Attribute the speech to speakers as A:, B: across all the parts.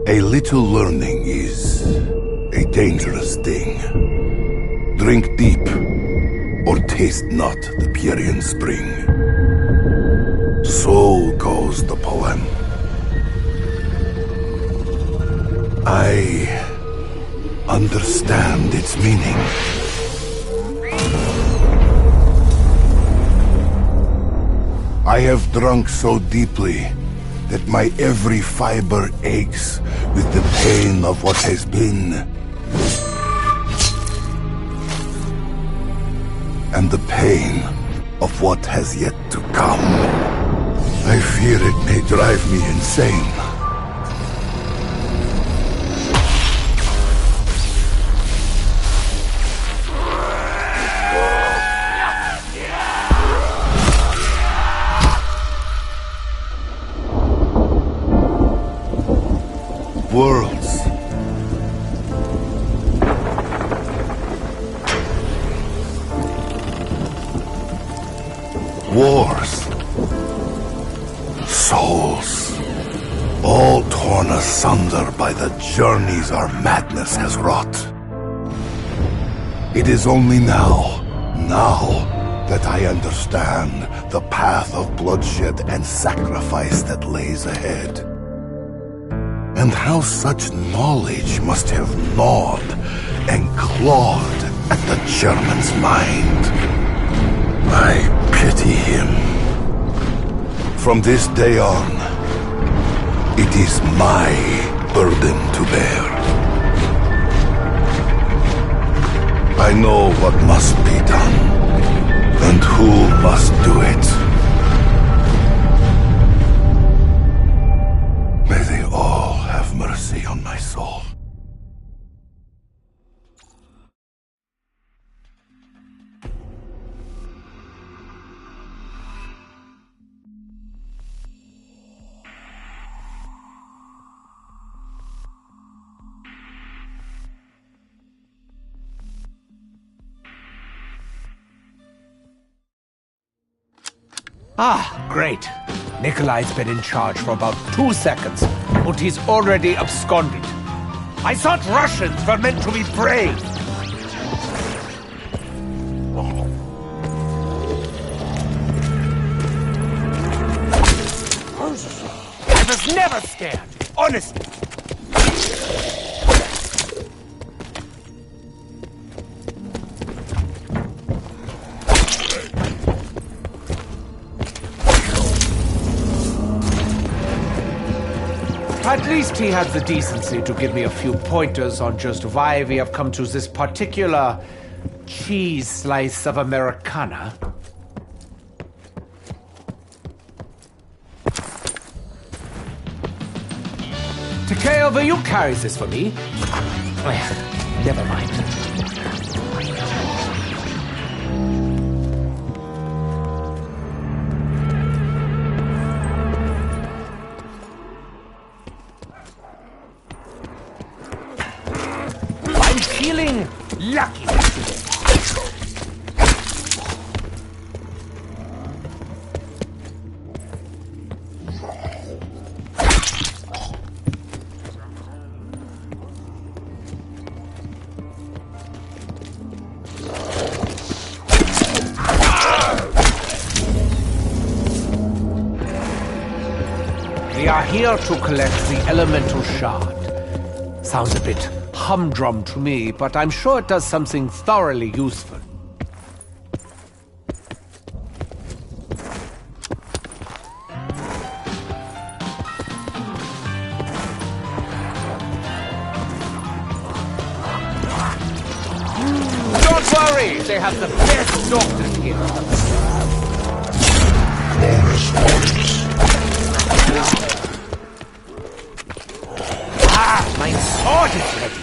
A: A little learning is a dangerous thing. Drink deep, or taste not the Pierian spring. So goes the poem. I understand its meaning. I have drunk so deeply that my every fiber aches with the pain of what has been, and the pain of what has yet to come. I fear it may drive me insane. Worlds. Wars. Souls. All torn asunder by the journeys our madness has wrought. It is only now that I understand the path of bloodshed and sacrifice that lays ahead. And how such knowledge must have gnawed and clawed at the German's mind. I pity him. From this day on, it is my burden to bear. I know what must be done, and who must do it. May they all have mercy on my soul.
B: Ah, great. Nikolai's been in charge for about 2 seconds, but he's already absconded. I thought Russians were meant to be brave. I was never scared, honestly. At least he had the decency to give me a few pointers on just why we have come to this particular cheese slice of Americana. Takeo, will you carry this for me? Never mind. Feeling lucky today. We are here to collect the elemental shard. Sounds a bit humdrum to me, but I'm sure it does something thoroughly useful. Don't worry, they have the best doctors here. Ah, my sword is ready.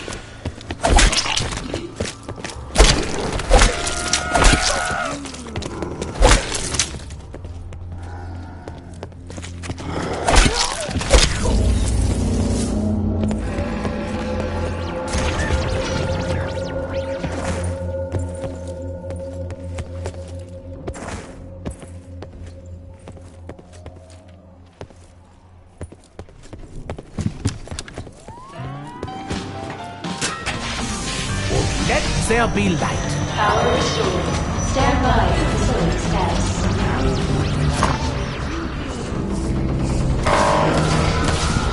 B: there be light.
C: Power restored. Stand by for facility status.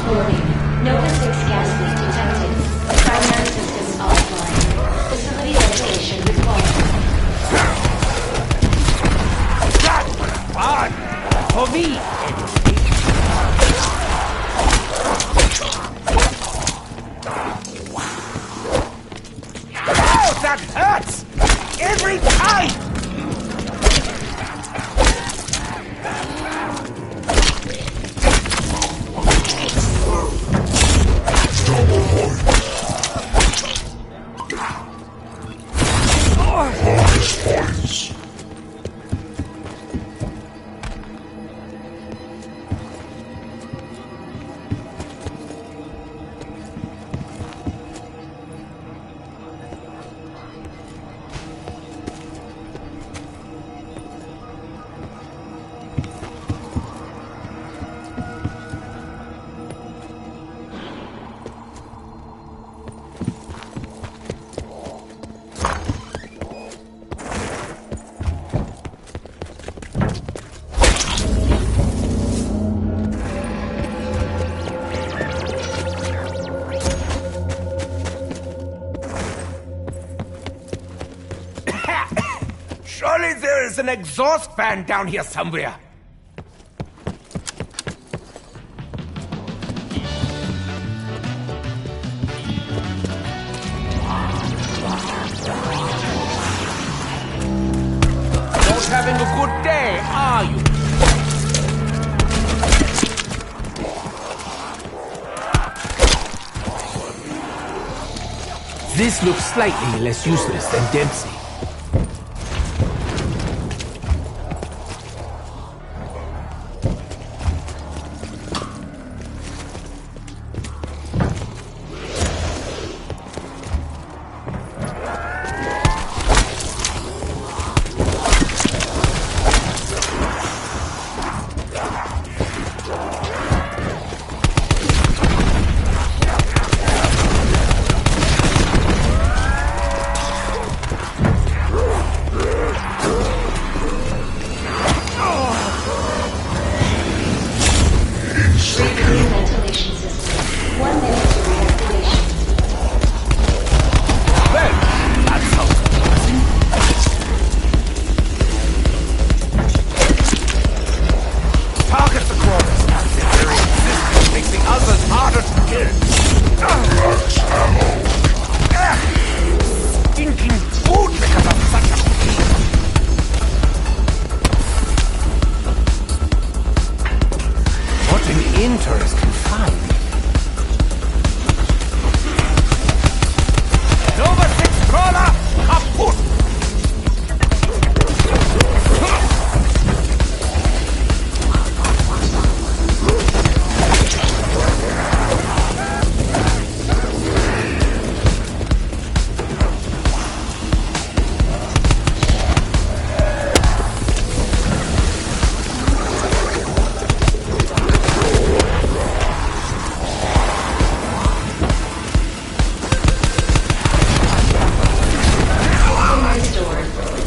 C: Warning. Nova 6 gas leak detected. Primary systems offline. Facility ventilation required.
B: On! For me! Oh, that hurts! Every time! Surely there is an exhaust fan down here somewhere. Not having a good day, are you? This looks slightly less useless than Dempsey.
C: Ventilation system. 1 minute to reactivation.
B: Well, that sounds promising. Targets across the stats. Their very existence makes the others harder to kill. Stinking food because of such a thing. What an interesting find. Nova 6 crawler, kaput!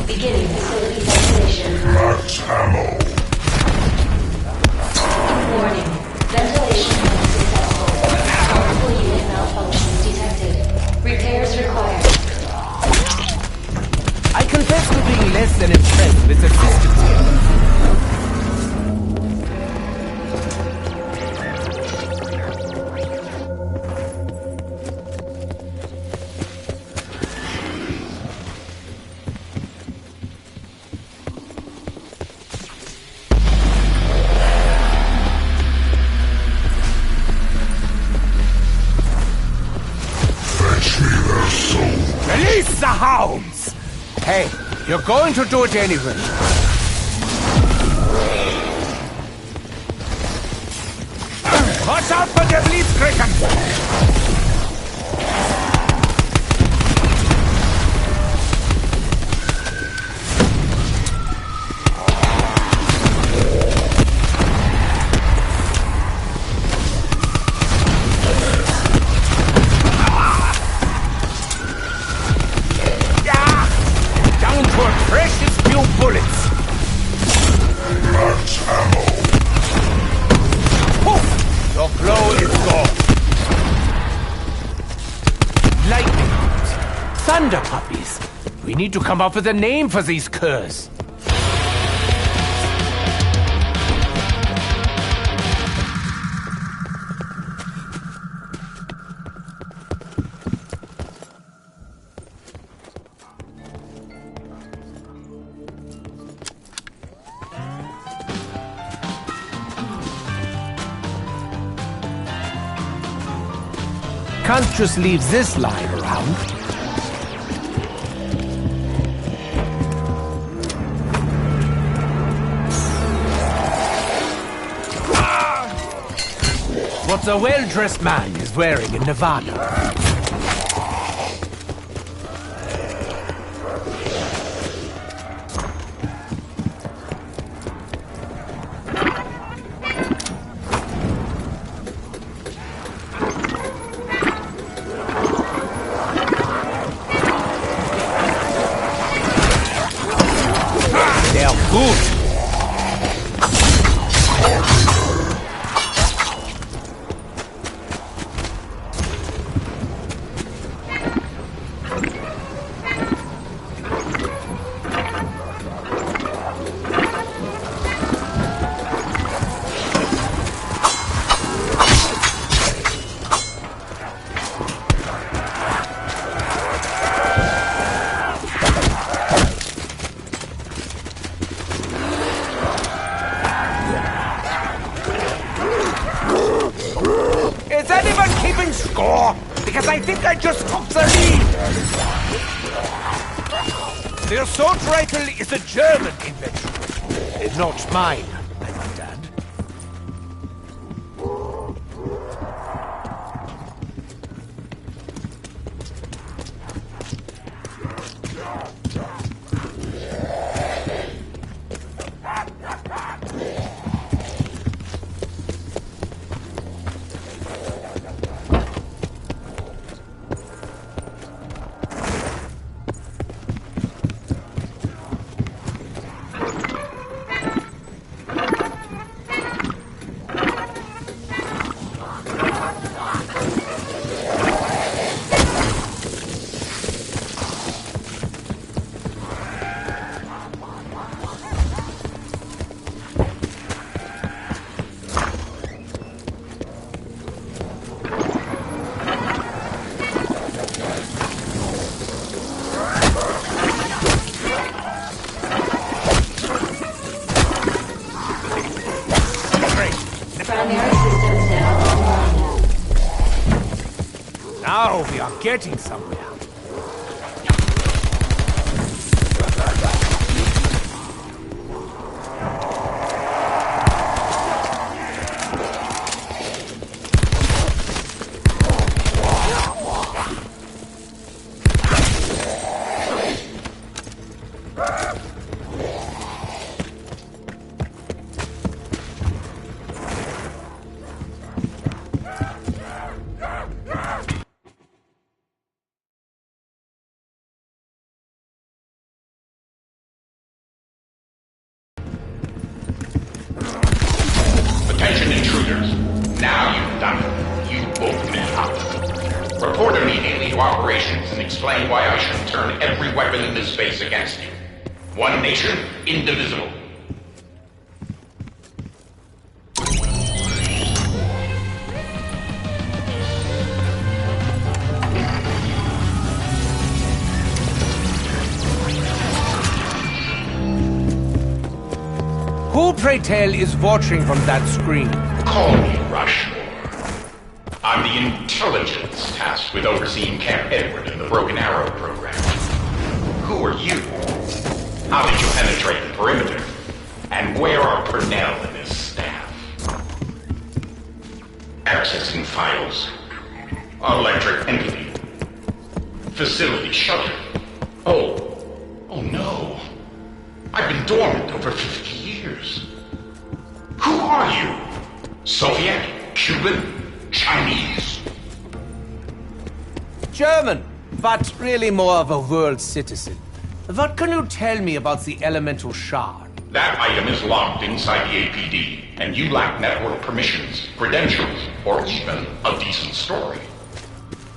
C: Beginning facility ventilation.
A: Max ammo.
C: Warning. Ventilation unsuccessful. Multiple unit malfunctions detected. Repairs required.
B: I confess to being less than impressed with assistance here. Release the hounds! Hey, you're going to do it anyway. Watch out for the Blitzkriegen! wonder puppies. We need to come up with a name for these curs. Can't just leave this lying around. What a well-dressed man is wearing in Nevada. Good. Is anyone keeping score? Because I think I just took the lead. The assault rifle is a German invention. Not mine, I might add. Now we are getting somewhere.
D: Attention intruders. Now you've done it. You both men up. Report immediately to operations and explain why I should turn every weapon in this space against you. One nation, indivisible.
B: Who, pray tell, is watching from that screen?
D: Call me Rushmore. I'm the intelligence tasked with overseeing Camp Edward and the Broken Arrow program. Who are you? How did you penetrate the perimeter? And where are Purnell and his staff? Accessing files. Electric entity. Facility shuttered. Oh no. I've been dormant over 50 years. Who are you? Soviet? Cuban? Chinese?
B: German, but really more of a world citizen. What can you tell me about the elemental shard?
D: That item is locked inside the APD, and you lack network permissions, credentials, or even a decent story.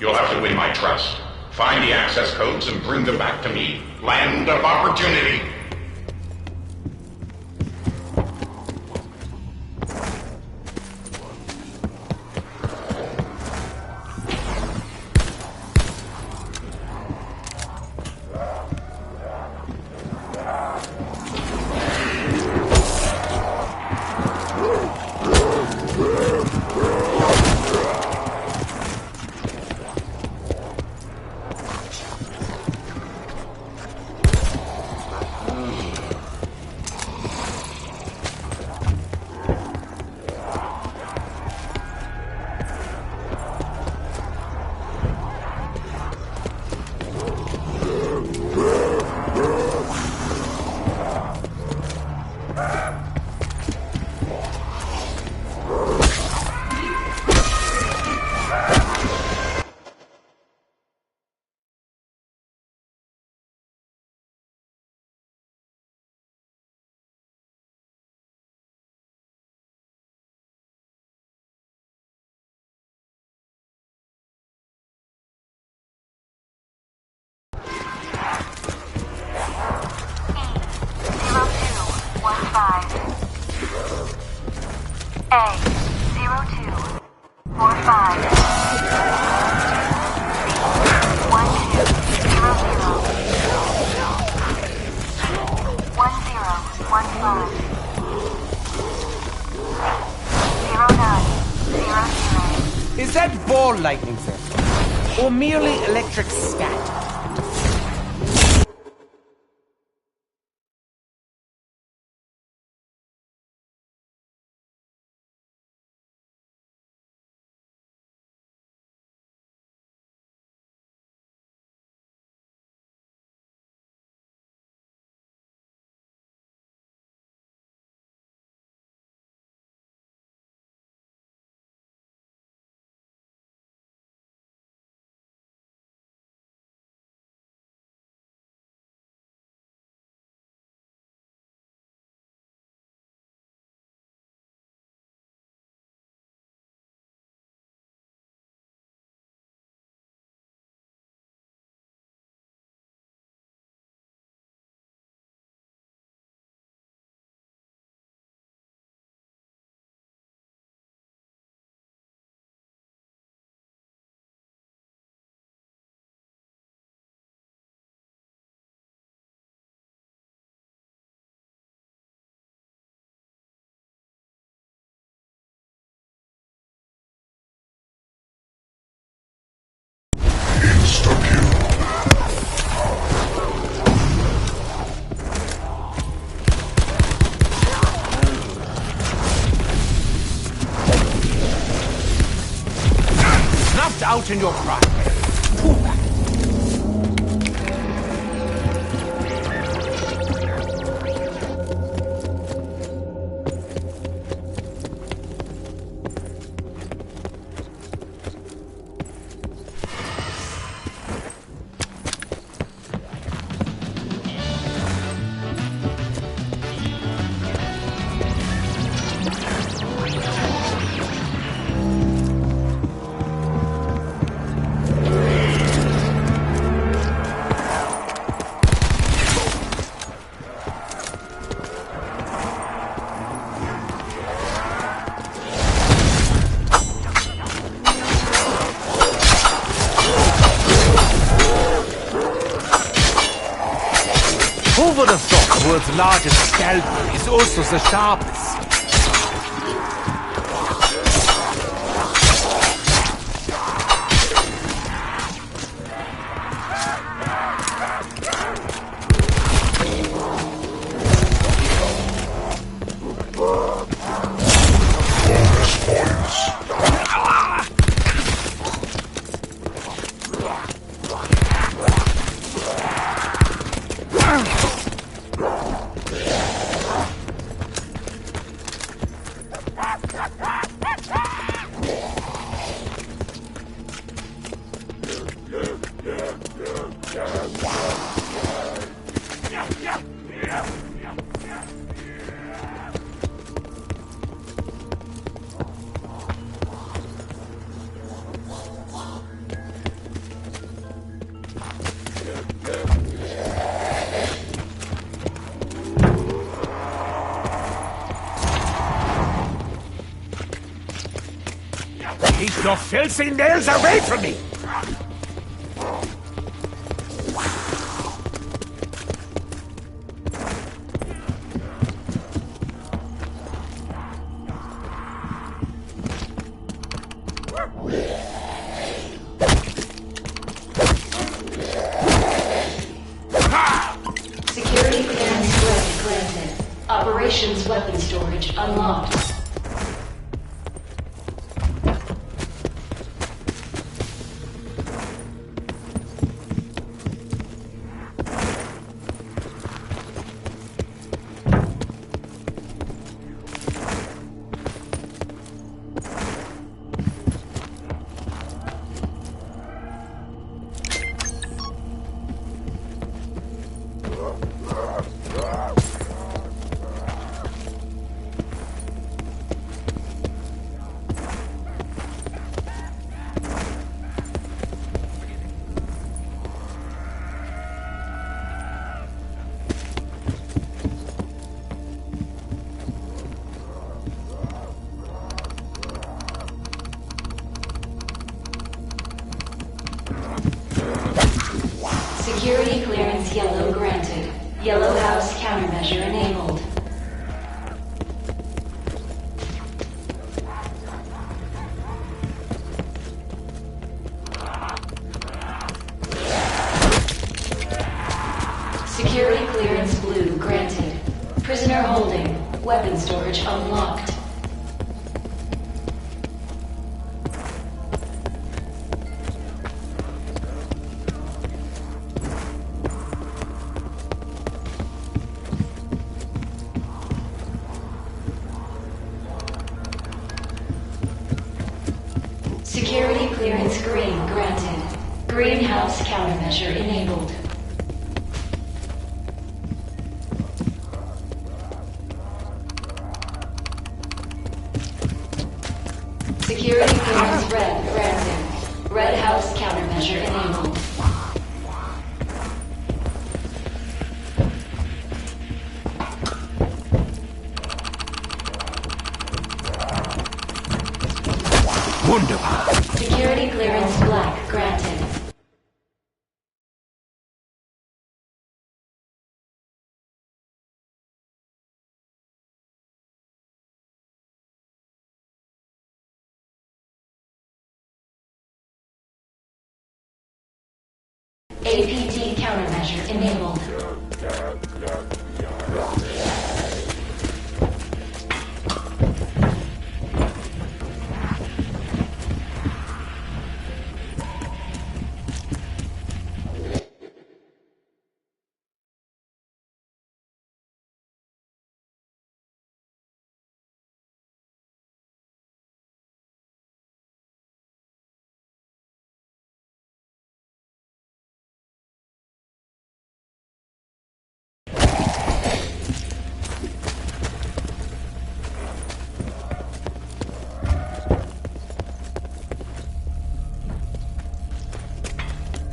D: You'll have to win my trust. Find the access codes and bring them back to me. Land of opportunity.
B: Is that ball lightning theft? Or merely electric stat? Snuffed out in your pride. Too bad. Who would have thought the world's largest scalpel is also the sharpest? Keep your filthy nails away from me!
C: Security clearance granted. Operations weapon storage unlocked. Security clearance yellow granted. Yellow house countermeasure enabled. Security clearance blue granted. Prisoner holding. Weapon storage unlocked. Security clearance green granted. Greenhouse countermeasure enabled. Security clearance red granted. Red house countermeasure enabled.
B: Wunderbar!
C: Security clearance black granted. APT countermeasure enabled.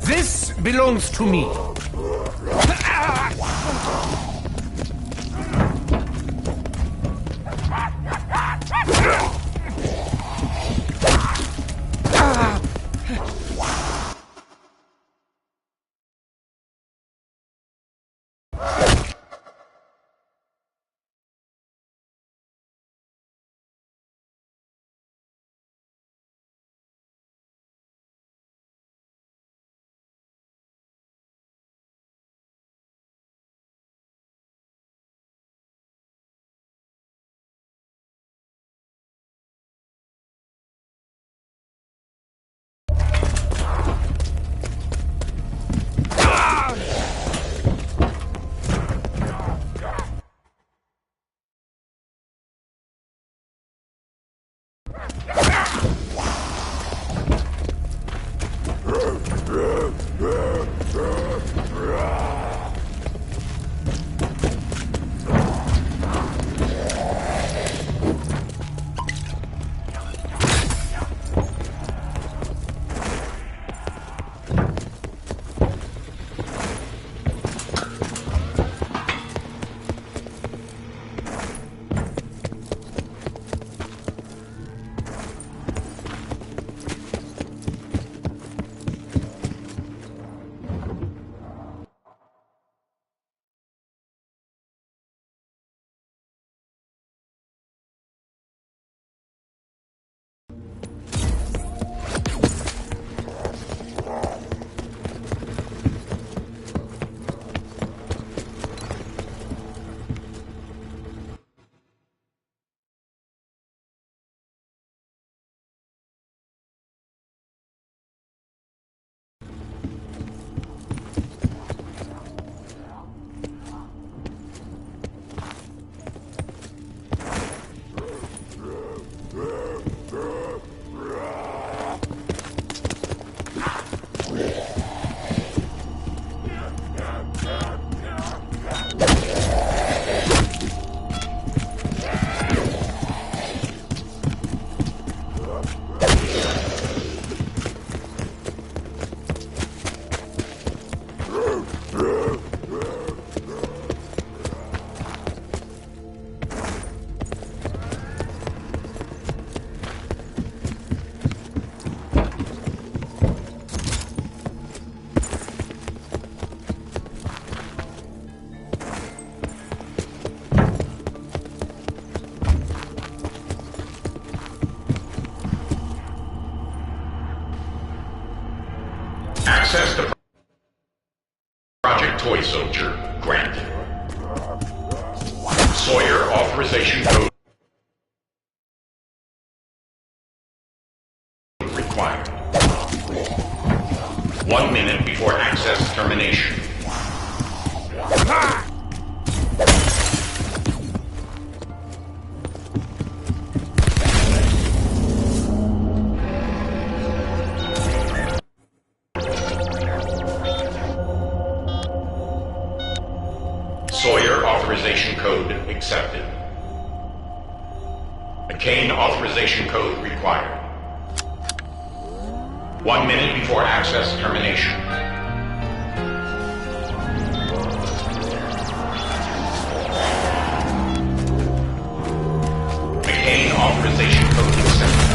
B: This belongs to me.
D: Access to Project Toy Soldier granted. Sawyer authorization code required. 1 minute before access termination. Sawyer authorization code accepted. McCain authorization code required. 1 minute before access termination. McCain authorization code accepted.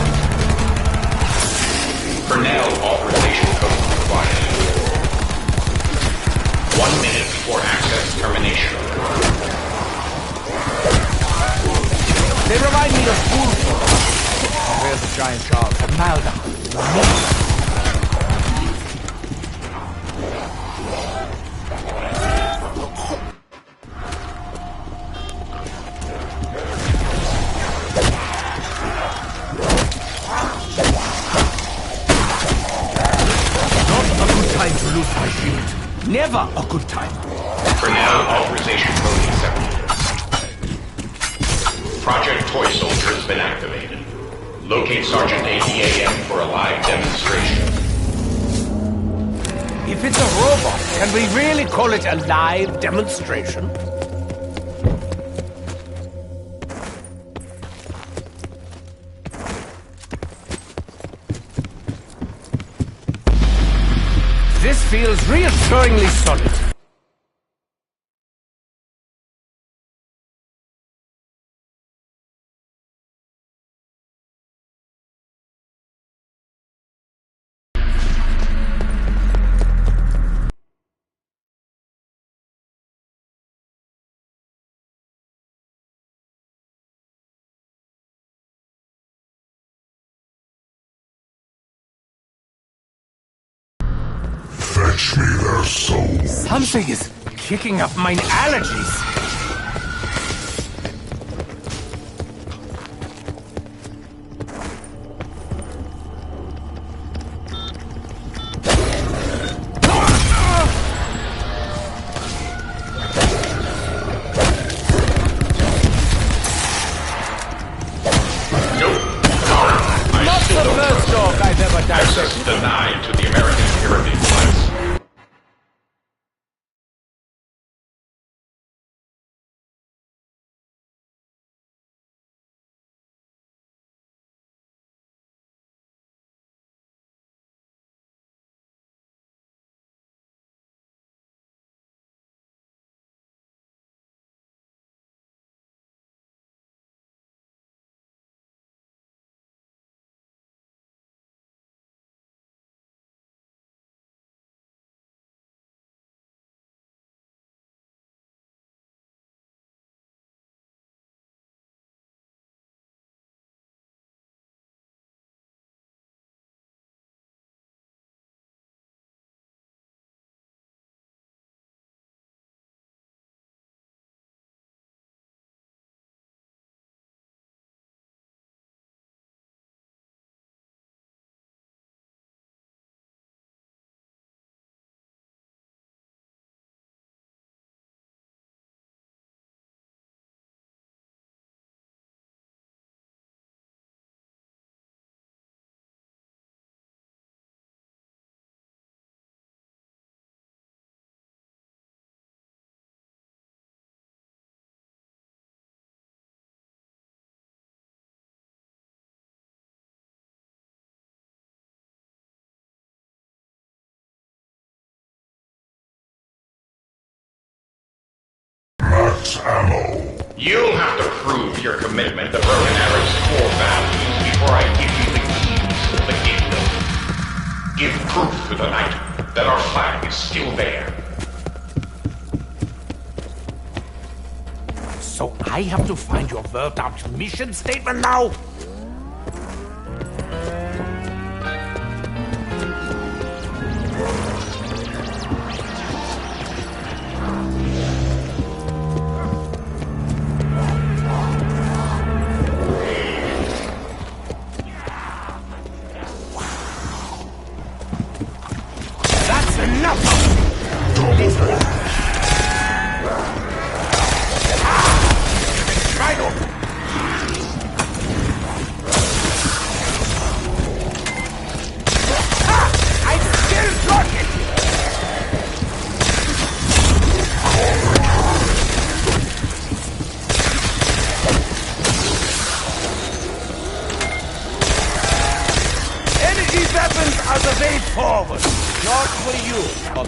D: Purnell authorization code required. 1 minute before access termination.
B: They remind me of food. Where's the giant shark? Amalda. Never a good time.
D: Purnell authorization code accepted. Project Toy Soldier has been activated. Locate Sergeant ADAM for a live demonstration.
B: If it's a robot, can we really call it a live demonstration? This feels reassuringly solid.
A: Fetch me their souls.
B: Something is kicking up my allergies. Not the first dog I've ever done.
D: Access denied to the American Caribbean flights.
A: Max ammo.
D: You'll have to prove your commitment to Broken Arrow's core values before I give you the keys to the kingdom. Give proof to the night that our flag is still there.
B: So I have to find your word-out mission statement now? weapons are the way forward, not for you.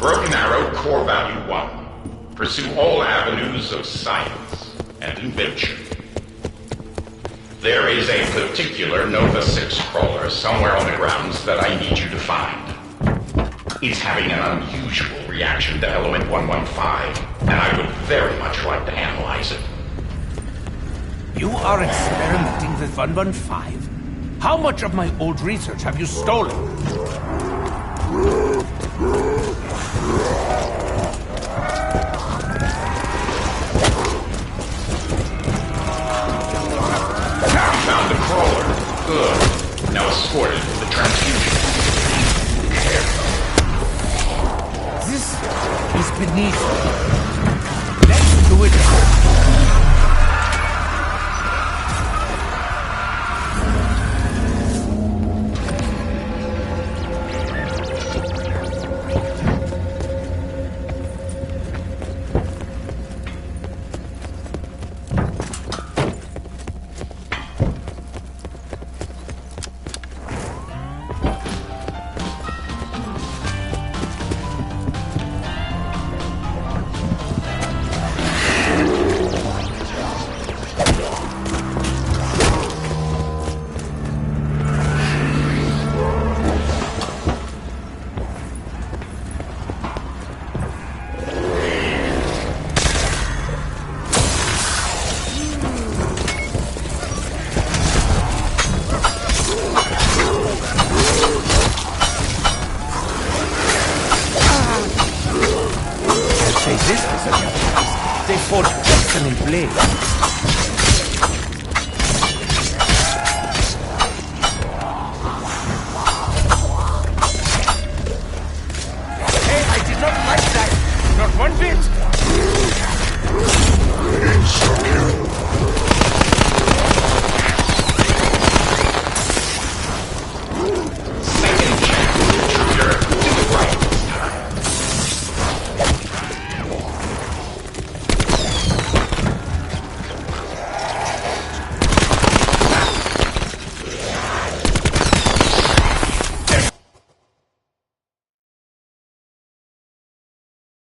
D: Broken Arrow Core Value 1. Pursue all avenues of science and invention. There is a particular Nova 6 crawler somewhere on the grounds that I need you to find. It's having an unusual reaction to element 115, and I would very much like to analyze it.
B: You are experimenting with 115? How much of my old research have you stolen? Let's do it. They fought excellent blades. Not one bit!
D: Second chance, Junior. Do it right this time.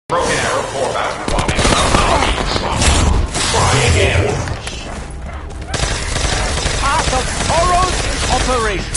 D: Broken arrow 4,000 watts. Try again.
B: Path of Sorrows in operation.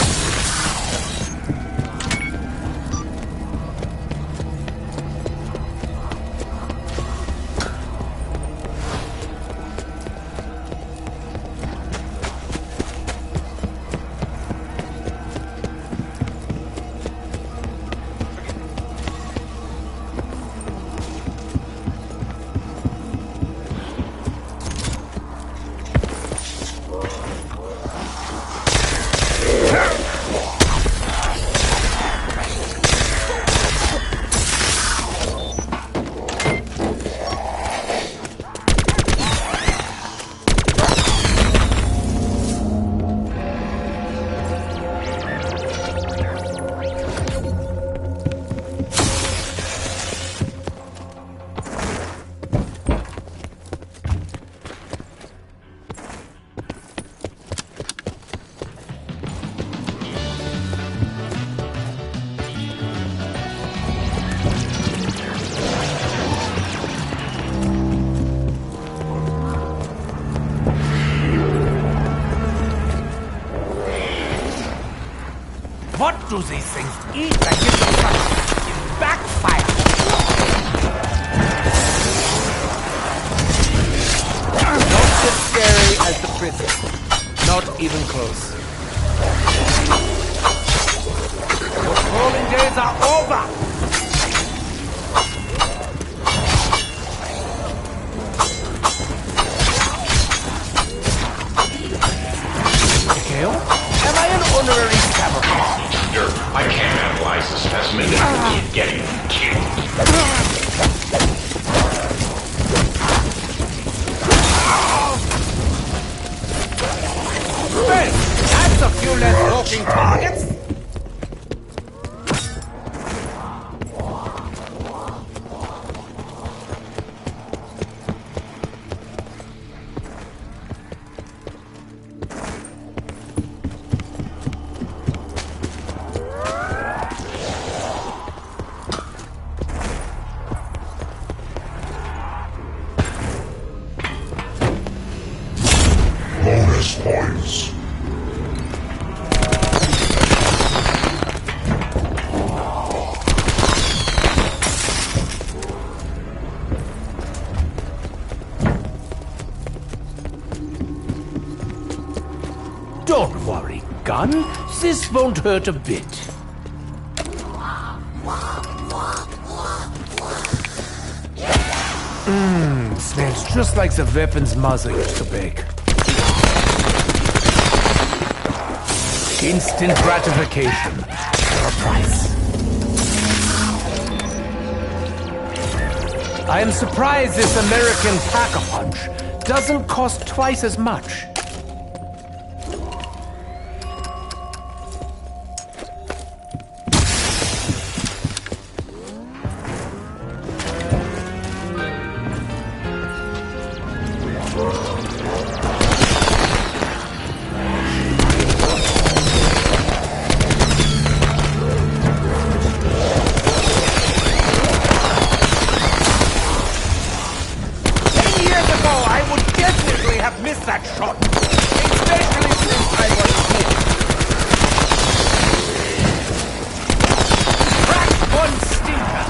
B: What do these things eat that gives them such backfire? Not so scary as the prison. Not even close. The crawling days are over! Mikhail? Am I an honorary samurai?
D: I can't analyze the specimen and keep getting killed.
B: Well, that's a few less walking targets.
A: Bonus points.
B: Don't worry, gun. This won't hurt a bit. Smells just like the weapon's mother used to bake. Instant gratification for a price. I am surprised this American Pack-a-Punch doesn't cost twice as much. Missed that shot, especially since I was here. Crack one stinker.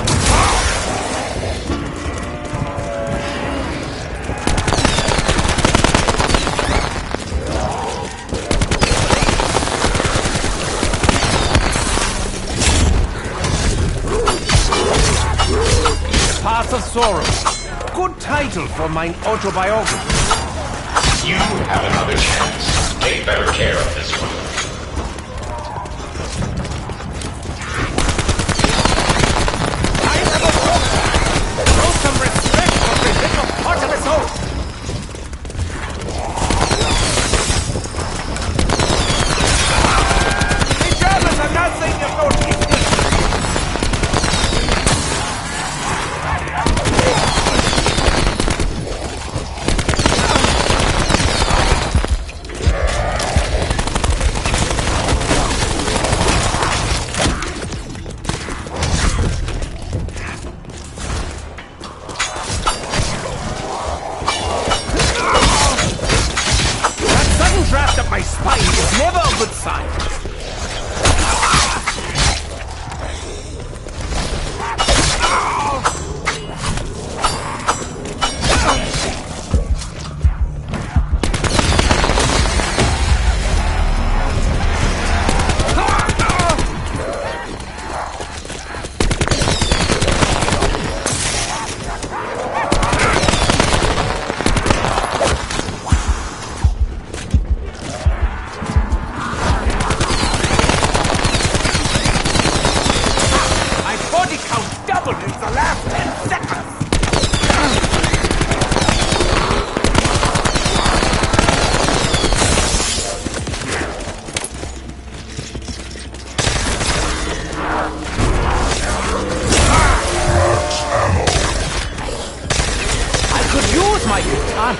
B: The Path of Sorrow. Good title for my autobiography.
D: You have another chance. Take better care of this one.
B: I have a hope. Show some respect for the little part of his own. The Germans are not saying about it. Draft up my spine is never a good sign. My katana.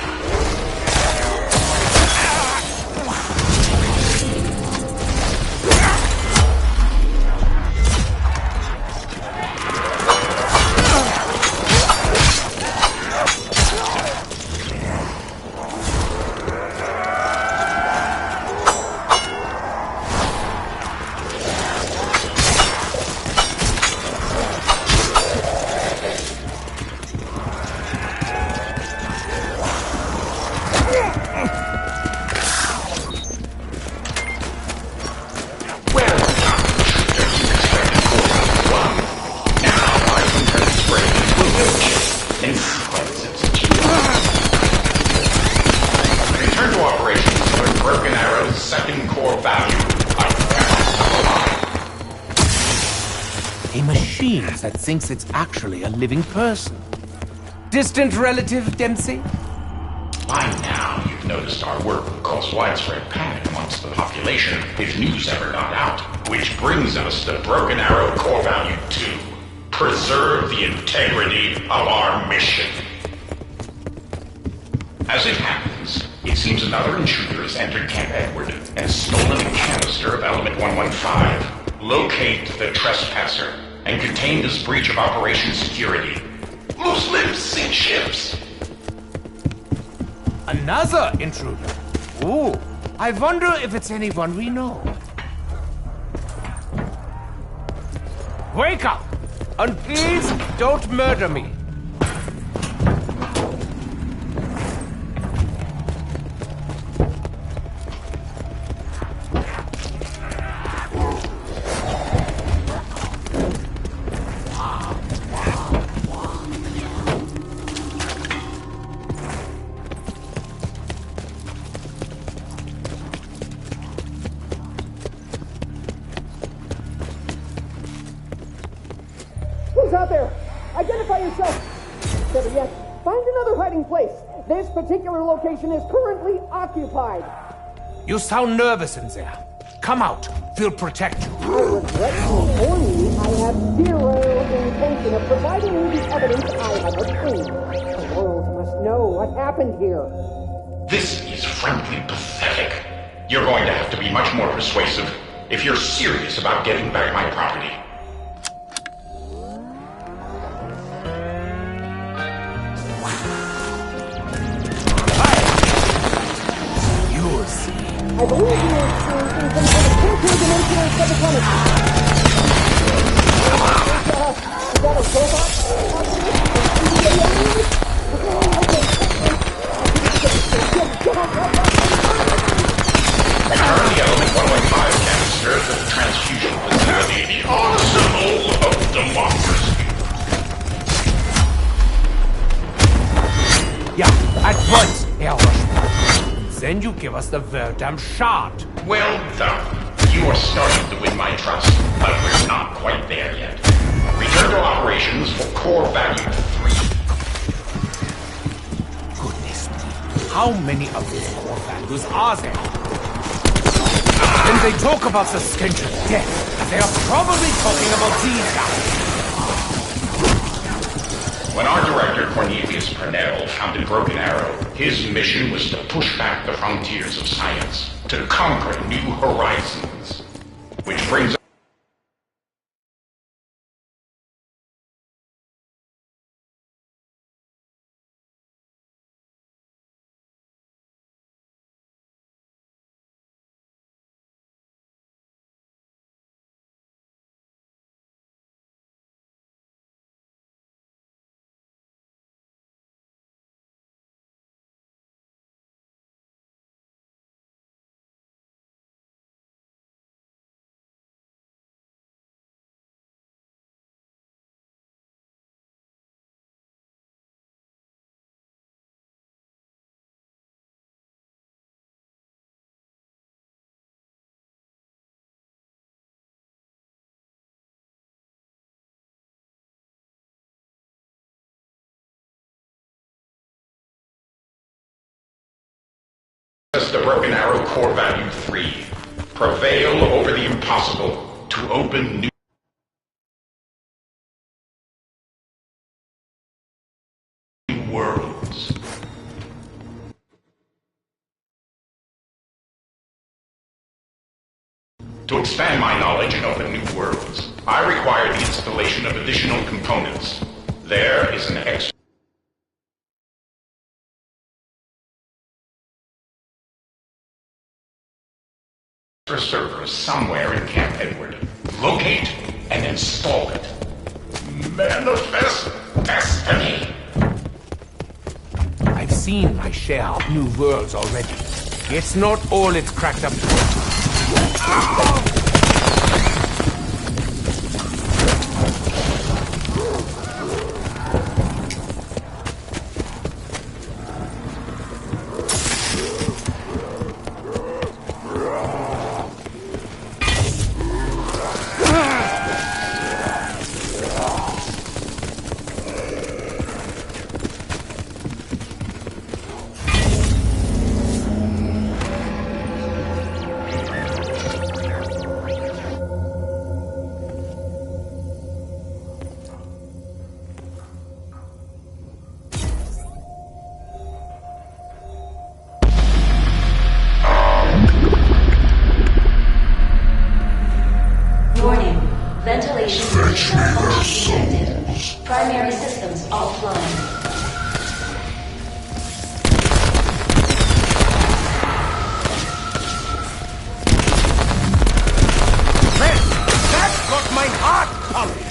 D: Return to operations for Broken Arrow's second core value.
B: A machine that thinks it's actually a living person. Distant relative, Dempsey?
D: By now, you've noticed our work will cause widespread panic amongst the population if news ever got out. Which brings us to Broken Arrow core value 2. Preserve the integrity of our mission. As it happens, it seems another intruder has entered Camp Edward and stolen a canister of element 115. Locate the trespasser and contain this breach of operation security. Loose lips sink ships.
B: Another intruder? Ooh, I wonder if it's anyone we know. Wake up! And please, don't murder me.
E: Who's out there? Identify yourself! Yes, find another hiding place. This particular location is currently occupied.
B: You sound nervous in there. Come out. We'll protect you.
E: I regret to inform you I have zero intention of providing you the evidence I have obtained. The world must know what happened here.
D: This is frankly pathetic. You're going to have to be much more persuasive if you're serious about getting back my property.
B: You'll see.
E: I believe you are experiencing some sort of interdimensional subatomic. Is that a robot?
D: Return the element 1.5 canister to the transfusion facility, the arsenal of democracy.
B: Yeah, at once, Herr Rushmore. Then you give us the verdammt shot.
D: Well done. You are starting to win my trust, but we're not quite there yet. Return to operations for core value 3.
B: Goodness me. How many of these core values are there? When they talk about the stench of death, they are probably talking about these guys.
D: When our director, Cornelius Purnell, founded Broken Arrow, his mission was to push back the frontiers of science, to conquer new horizons. Which brings us to Broken Arrow core value 3. Prevail over the impossible to open new worlds. To expand my knowledge and open new worlds, I require the installation of additional components. There is an extra server somewhere in Camp Edward. Locate and install it. Manifest destiny.
B: I've seen my share of new worlds already. It's not all it's cracked up to be.
C: Ventilation system malfunction detected. Primary systems offline.
B: That's got my heart pumping!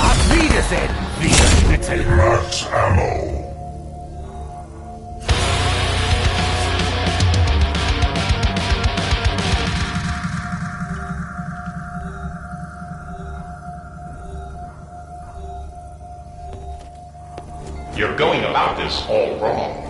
B: Auf Wiedersehen, Wiederschnitzel!
A: That's ammo.
D: You're going about this all wrong.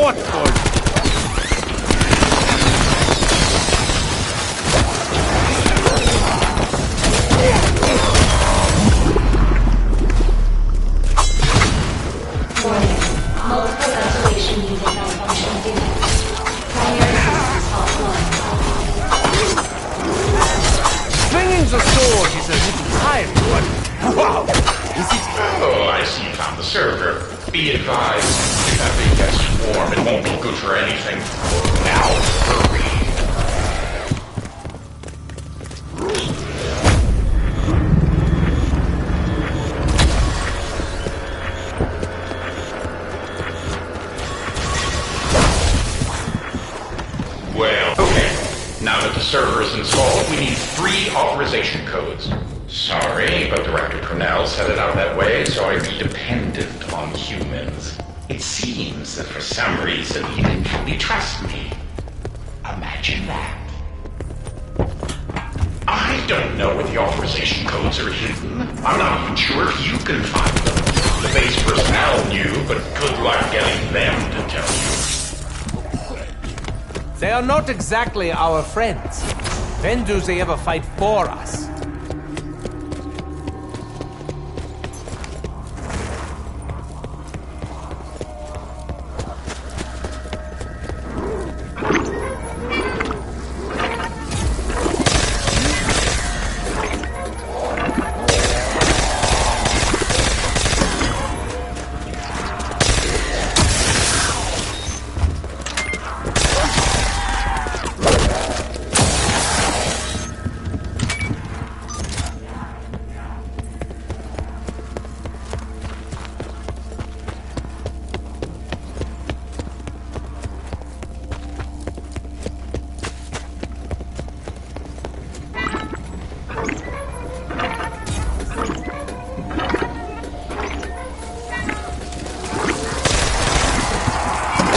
B: thoughtful.
C: Warning. Multiple ventilation unit malfunction detected. Primary systems offline.
B: Swinging the sword is a little tiring, but wow! Is it?
D: Oh, I see you found the server. Be advised, if that thing gets warm, it won't be good for anything. Now, hurry. Well, okay. Now that the server is installed, we need 3 authorization codes. Sorry, but Director Cornell set it out that way, so I'd be dependent on humans. It seems that for some reason he didn't fully trust me. Imagine that. I don't know where the authorization codes are hidden. I'm not even sure if you can find them. The base personnel knew, but good luck getting them to tell you.
B: They are not exactly our friends. When do they ever fight for us?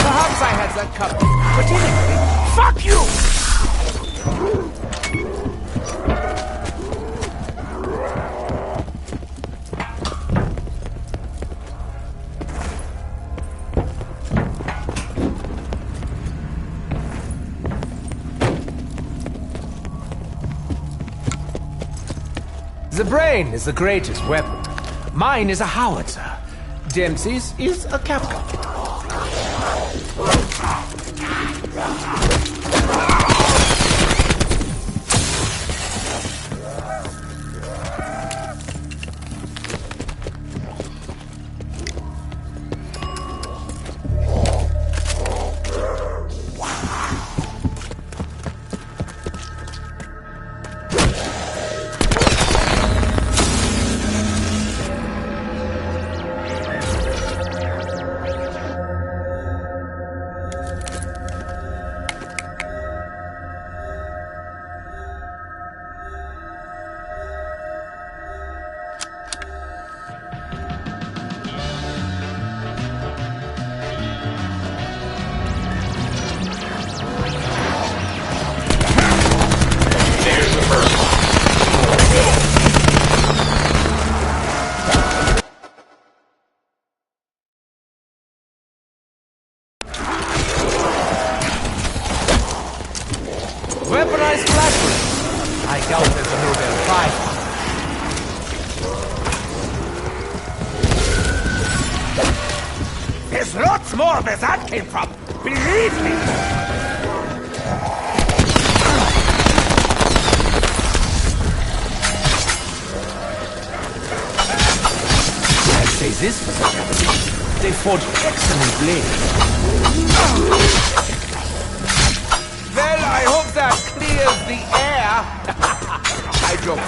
B: Perhaps I had that covered. But anyway, fuck you! The brain is the greatest weapon. Mine is a howitzer. Dempsey's is a Capcom.
D: There's the first one.
B: Weaponized flashlight. I doubt there's a Nobel Prize. There's lots more where that came from. Believe me. I'd say this was a Japanese. They forged excellent blades. Well, I hope that clears the air. I joke.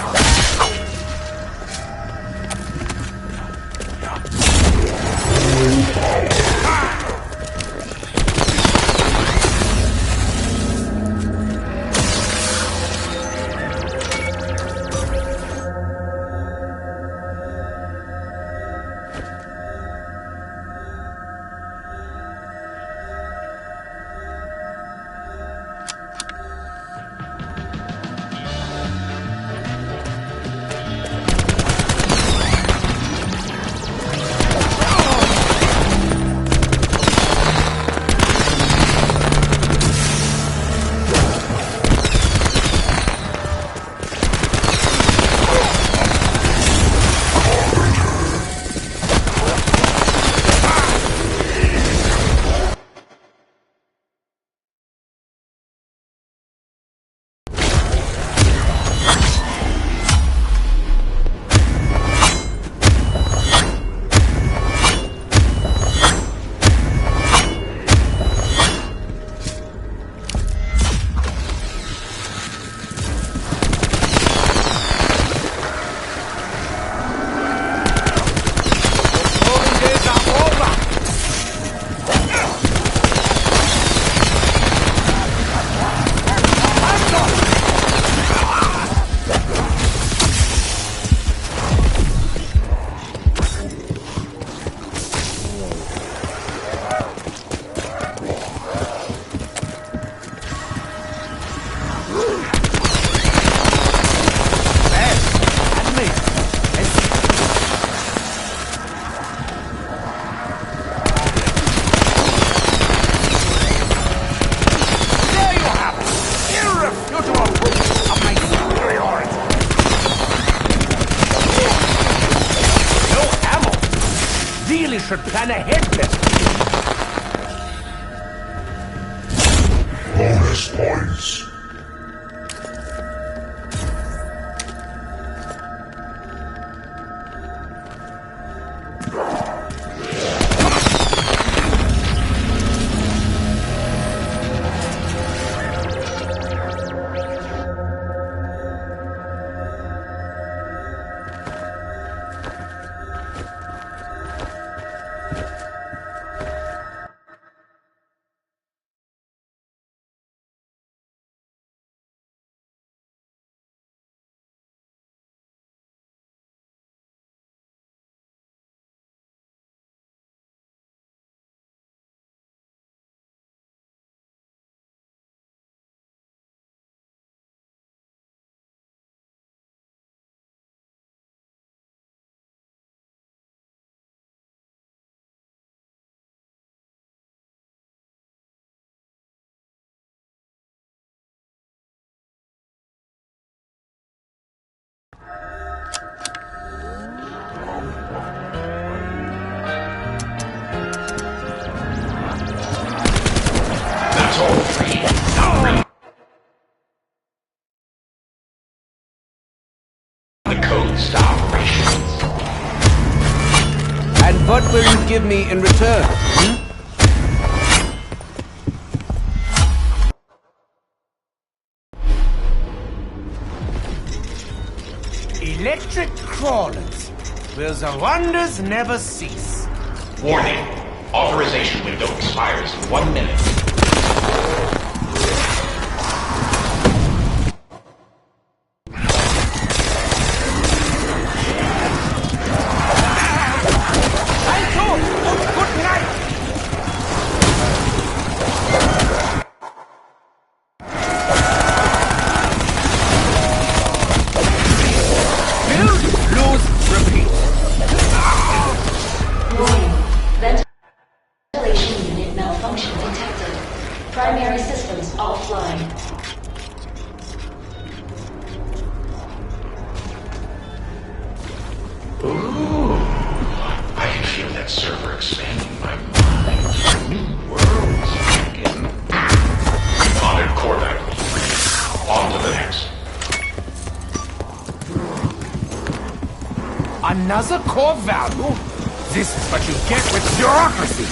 B: should plan ahead better.
A: Bonus points.
D: That's all three. The codes to operations.
B: And what will you give me in return? Electric crawlers. Will the wonders never cease?
D: Warning. Authorization window expires in 1 minute.
B: Good night! Build, lose, repeat.
C: Warning. Ventilation unit malfunction detected. Primary systems offline.
D: Ooh. I can feel that server expanding my mind. New worlds begin. Honored core value. On to the next.
B: Another core value? This is what you get with bureaucracy.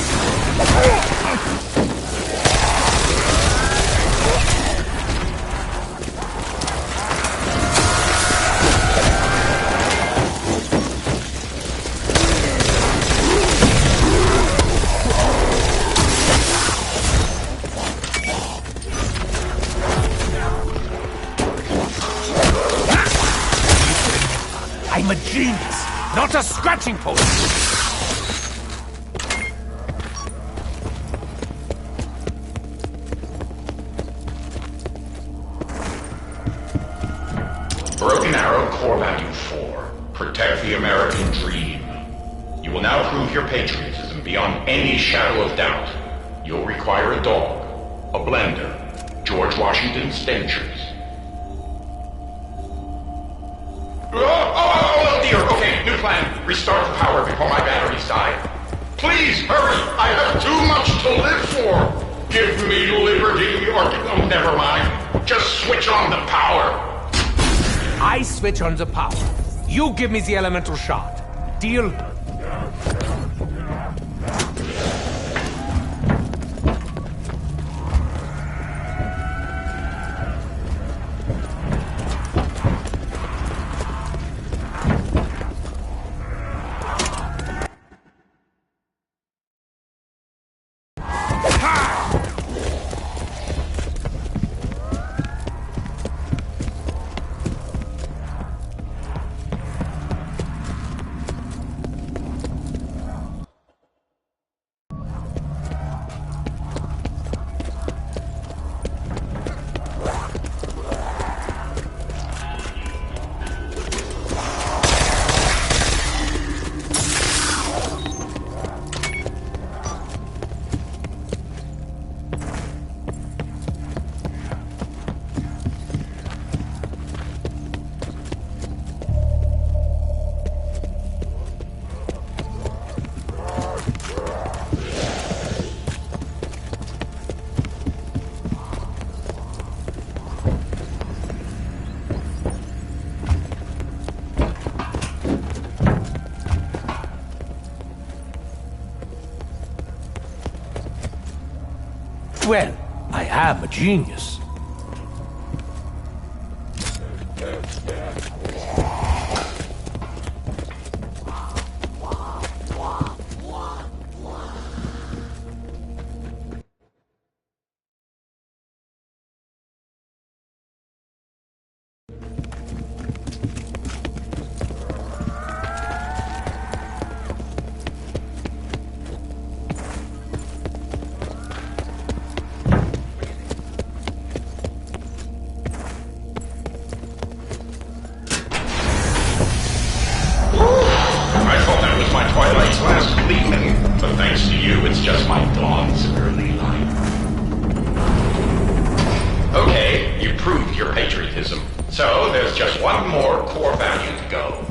B: I'm a genius, not a scratching post.
D: Broken Arrow core value 4. Protect the American dream. You will now prove your patriotism beyond any shadow of doubt. You'll require a dog, a blender, George Washington's dentures. Oh dear, okay, new plan. Restart the power before my batteries die. Please, hurry! I have too much to live for! Give me liberty or... Oh, never mind. Just switch on the power.
B: I switch on the power. You give me the elemental shot. Deal? well, I am a genius.
D: I thought that was my Twilight's last gleaming, but thanks to you, it's just my dawn's early light. Okay, you proved your patriotism, so there's just one more core value to go.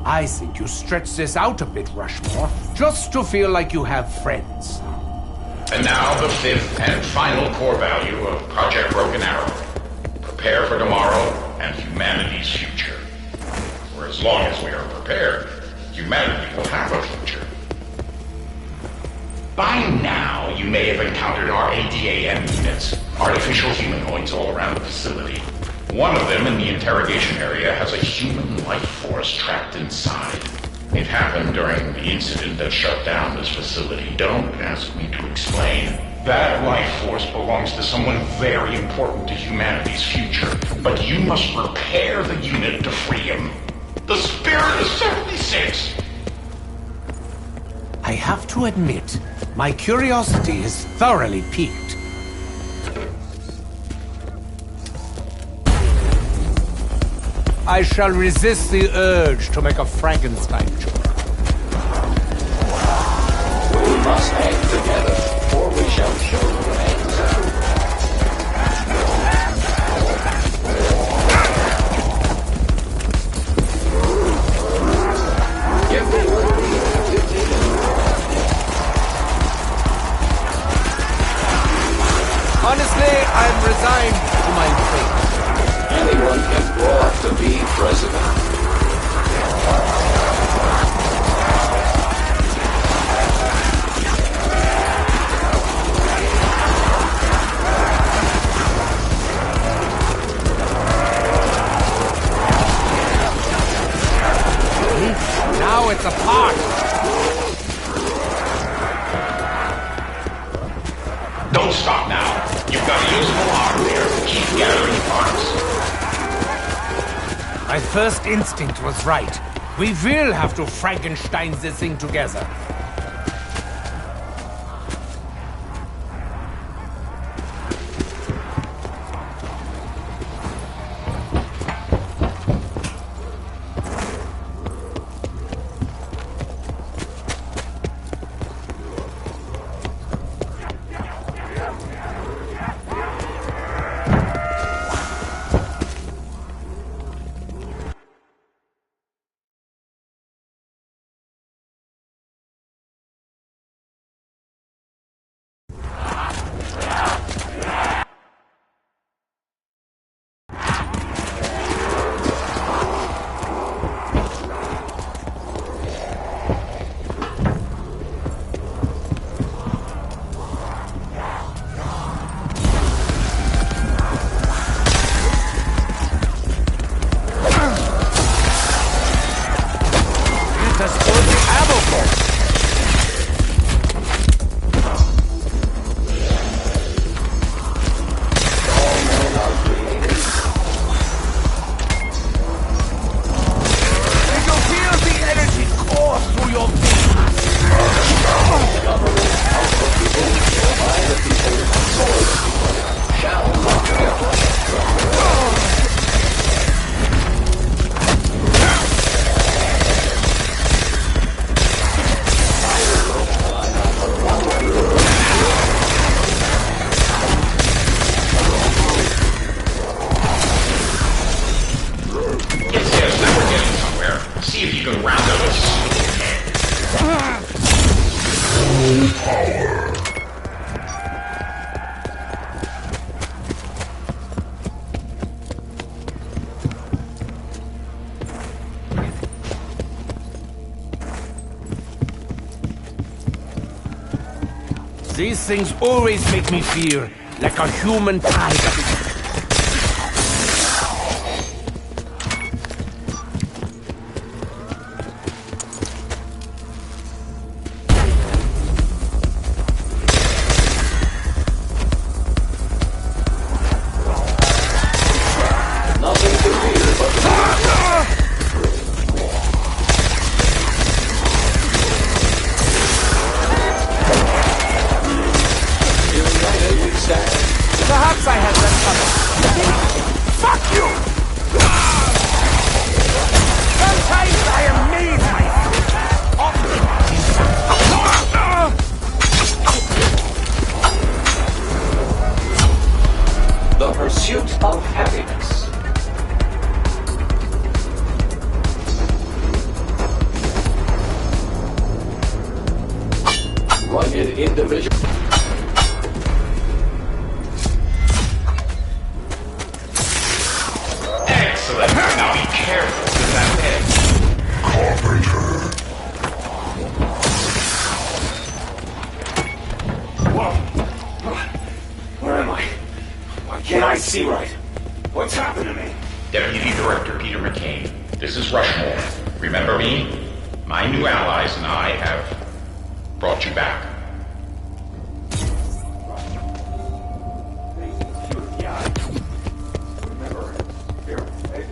B: I think you stretch this out a bit, Rushmore, just to feel like you have friends.
D: And now the fifth and final core value of Project Broken Arrow. Prepare for tomorrow and humanity's future. For as long as we are prepared, humanity will have a future. By now, you may have encountered our ADAM units, artificial humanoids all around the facility. One of them in the interrogation area has a human life force trapped inside. It happened during the incident that shut down this facility. Don't ask me to explain. That life force belongs to someone very important to humanity's future, but you must prepare the unit to free him. The spirit is 76!
B: I have to admit, my curiosity is thoroughly piqued. I shall resist the urge to make a Frankenstein joke.
F: We must hang together, or we shall show the hands out. Give me what we have to do.
B: Honestly, I'm resigned to my fate.
F: Anyone can grow up to be president.
B: Now it's a part.
D: Don't stop now. You've got a usable arm there. Keep gathering parts.
B: My first instinct was right. We will have to Frankenstein this thing together. These things always make me feel like a human tiger.
F: Nothing to fear but united we stand.
B: Perhaps I had them covered. Fuck you! Sometimes I amaze myself.
F: The pursuit of happiness. Rugged individual.
D: Excellent. Now be careful with that edge.
F: Where am I? Why can't I see right? What's happened to me?
D: Deputy Director Peter McCain, this is Rushmore. Remember me? My new allies and I have brought you back.
F: Yeah. Remember,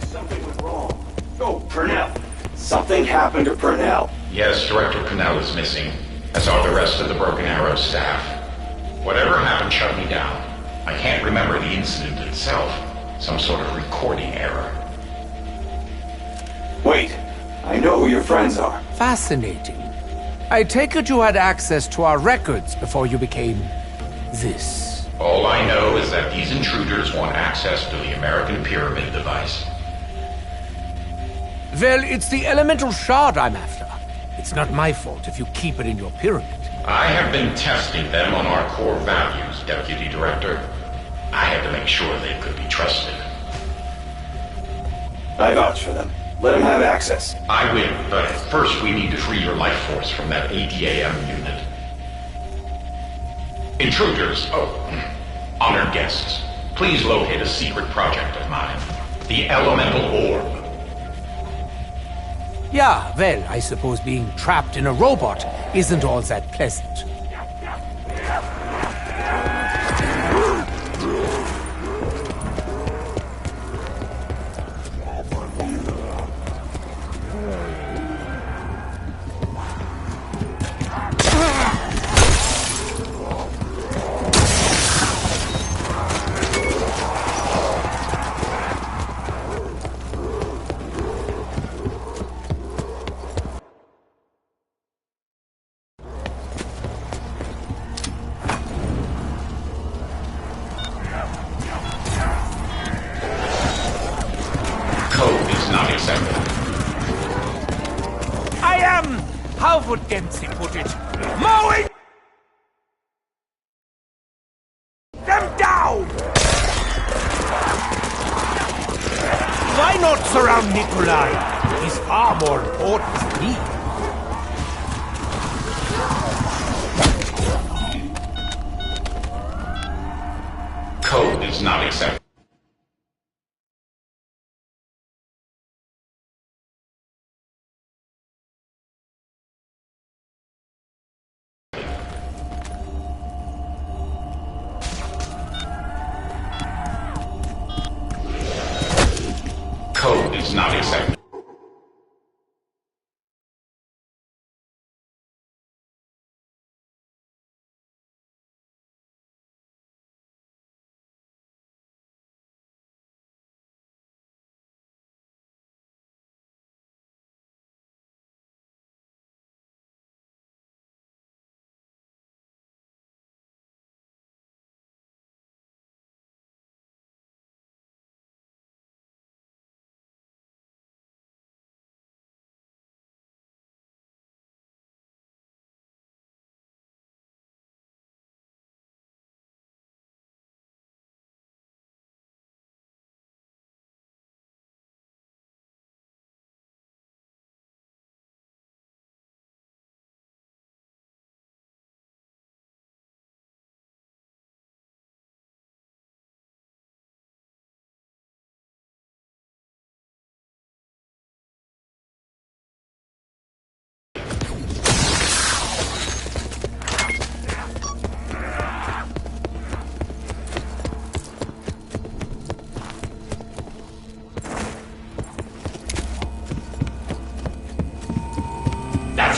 F: something went wrong. Oh, Purnell. Something happened to Purnell.
D: Yes, Director Purnell is missing, as are the rest of the Broken Arrow staff. Whatever happened shut me down. I can't remember the incident itself. Some sort of recording error.
F: Wait, I know who your friends are.
B: Fascinating. I take it you had access to our records before you became this.
D: All I know is that these intruders want access to the American Pyramid device.
B: Well, it's the elemental shard I'm after. It's not my fault if you keep it in your pyramid.
D: I have been testing them on our core values, Deputy Director. I had to make sure they could be trusted.
F: I vouch for them. Let them have access.
D: I will, but first we need to free your life force from that ADAM unit. Intruders, honored guests, please locate a secret project of mine. The Elemental Orb.
B: Yeah, well, I suppose being trapped in a robot isn't all that pleasant.
D: Code is not accepted.
B: I am, how would Dempsey put it, mowing them down! Why not surround Nikolai? He's far more important than me.
D: Code is not accepted. Code is not accepted.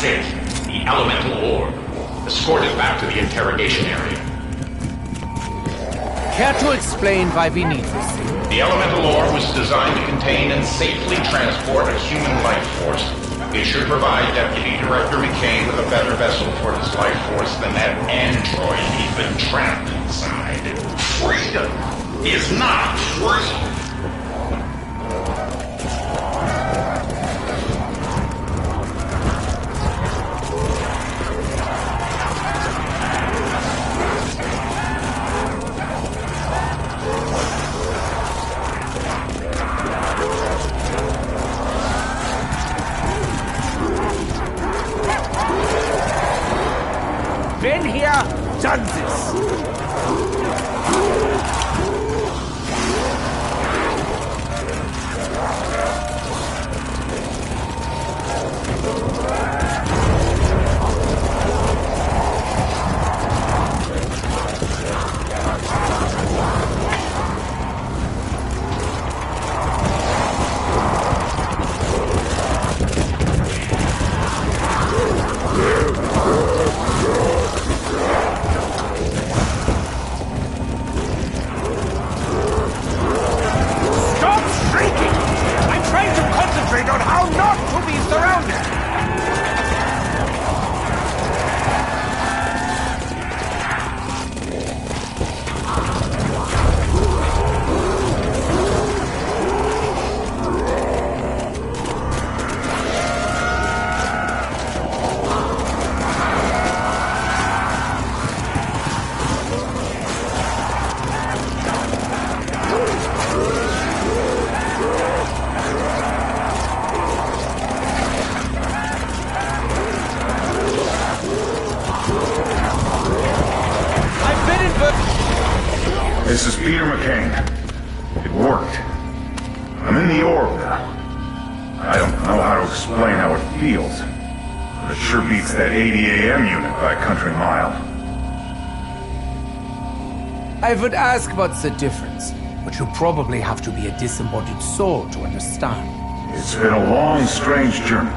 D: That's it. The elemental orb. Escort it back to the interrogation area.
B: Care to explain why we need this thing?
D: The elemental orb was designed to contain and safely transport a human life force. It should provide Deputy Director McCain with a better vessel for his life force than that android he's been trapped inside. Freedom is not free.
B: Been here, done this.
G: This is Peter McCain. It worked. I'm in the orb now. I don't know how to explain how it feels, but it sure beats that 80 AM unit by a country mile.
B: I would ask what's the difference, but you probably have to be a disembodied soul to understand.
G: It's been a long, strange journey.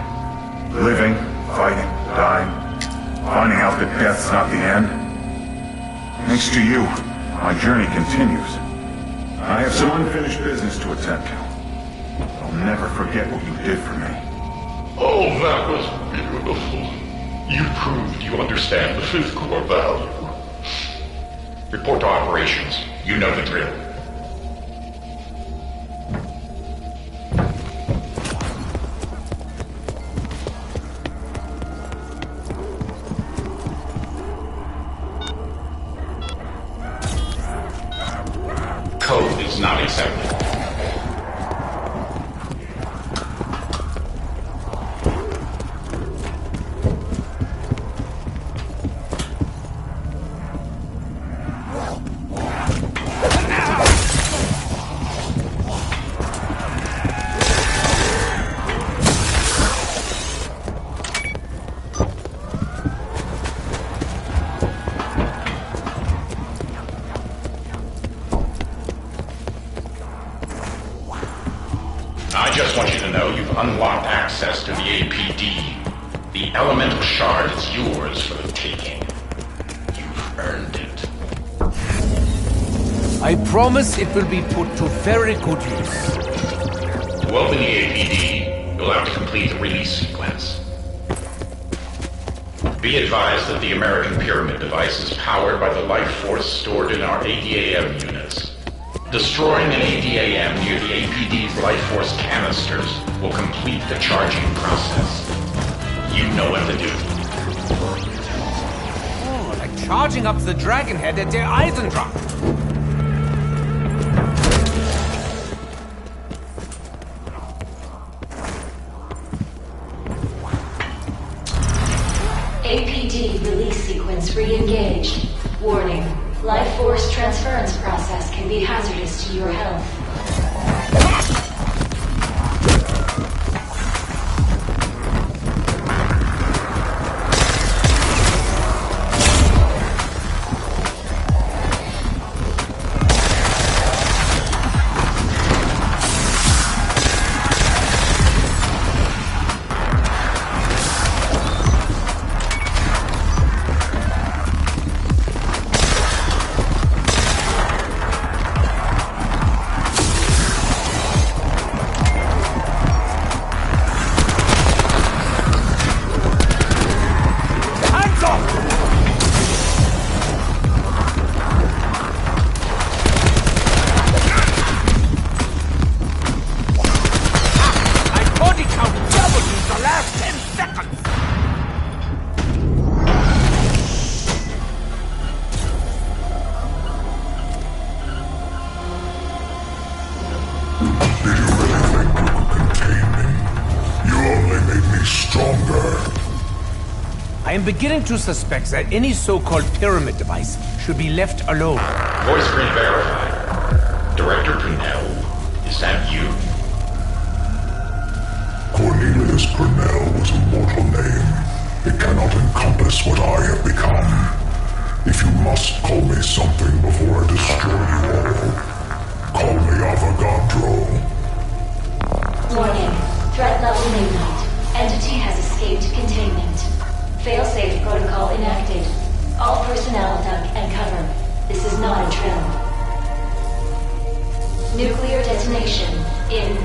G: Living, fighting, dying, finding out that death's not the end. Thanks to you, my journey continues. I have some unfinished business to attend to. I'll never forget what you did for me.
D: Oh, that was beautiful. You proved you understand the fifth core value. Report to operations. You know the drill. Code is not accepted. I just want you to know you've unlocked access to the APD. The elemental shard is yours for the taking. You've earned it.
B: I promise it will be put to very good use.
D: To open the APD, you'll have to complete the release sequence. Be advised that the American Pyramid device is powered by the life force stored in our ADAM units. Destroying an ADAM near the APD's life force canisters will complete the charging process. You know what to do.
B: Oh, like charging up the dragon head at der Eisendruck.
C: APD release sequence re-engaged. Warning. Life force transference process can be hazardous to your health.
B: I am beginning to suspect that any so-called pyramid device should be left alone.
D: Voice screen verified. Director Purnell, is that you?
A: Cornelius Purnell was a mortal name. It cannot encompass what I have become. If you must call me something before I destroy you all, call me Avogadro.
C: Warning. Threat level midnight. Entity has escaped containment. Failsafe protocol enacted. All personnel duck and cover. This is not a drill. Nuclear detonation in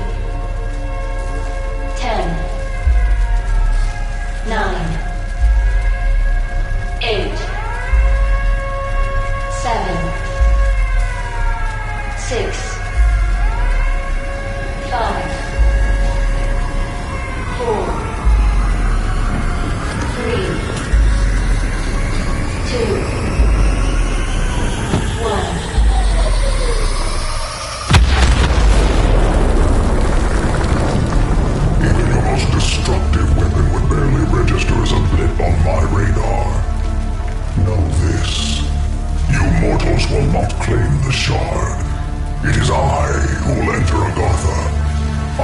C: 10, 9, 8, 7, 6, 5, 4, 3, 2, 1.
A: Even your most destructive weapon would barely register as a blip on my radar. Know this. You mortals will not claim the shard. It is I who will enter Agartha. I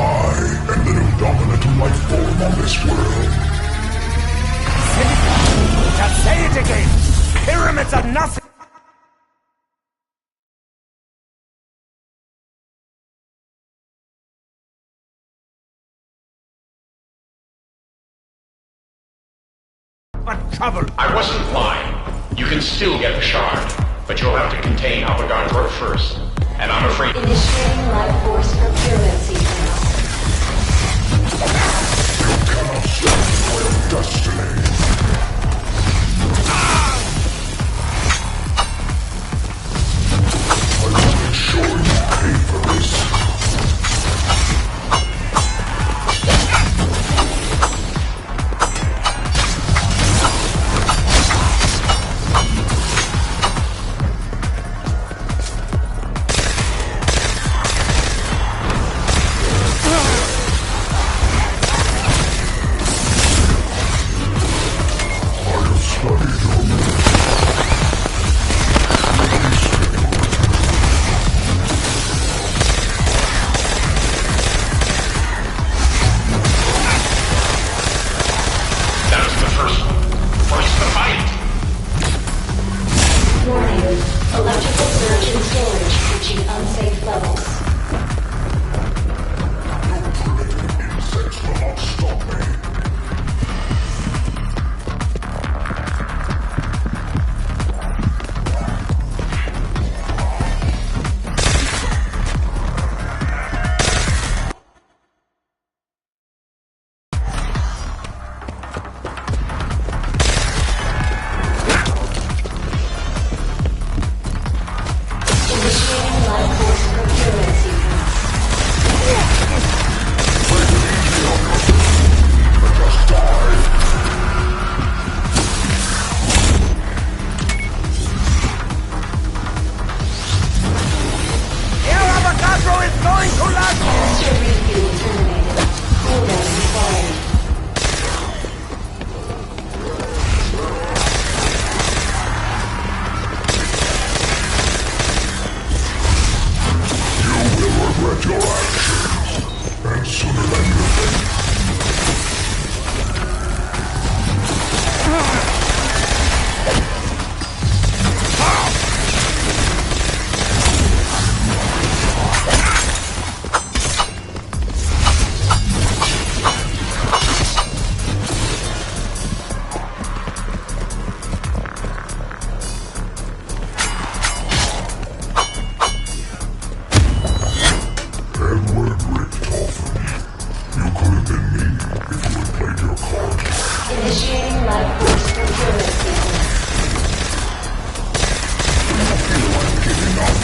A: am the new dominant life form on this world.
B: Just say it again! Pyramids are nothing! But trouble!
D: I wasn't lying. You can still get the shard, but you'll have to contain Avogadro first. And I'm afraid...
C: Initiating life force procurement sequence.
A: You cannot stop my destiny. I will make sure you pay for this.
C: Electrical surge in storage reaching unsafe levels.
A: Insects will not stop me.
C: Initiating life force procurement sequence.
B: Air Avogadro is going to last!
C: Canister refuel terminated. Cooldown required.
A: You will regret your actions, and sooner than you think. Edward Richtofen. You could have been me if you had played your cards.
C: Initiating life force procurement sequence.
A: I feel like giving up.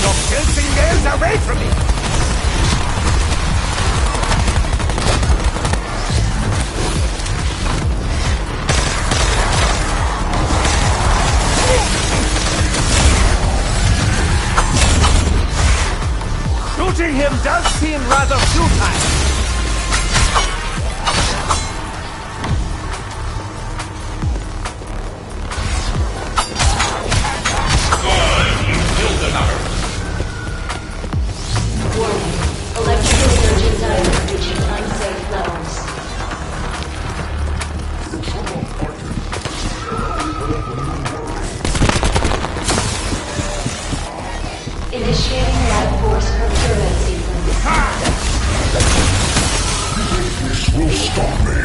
B: Your filthy nails away from me! Shooting him does seem rather futile.
D: Good! You killed another.
C: Warning. Electrical surge design reaching unsafe levels. Initiating life force procurement sequence.
A: This will stop me.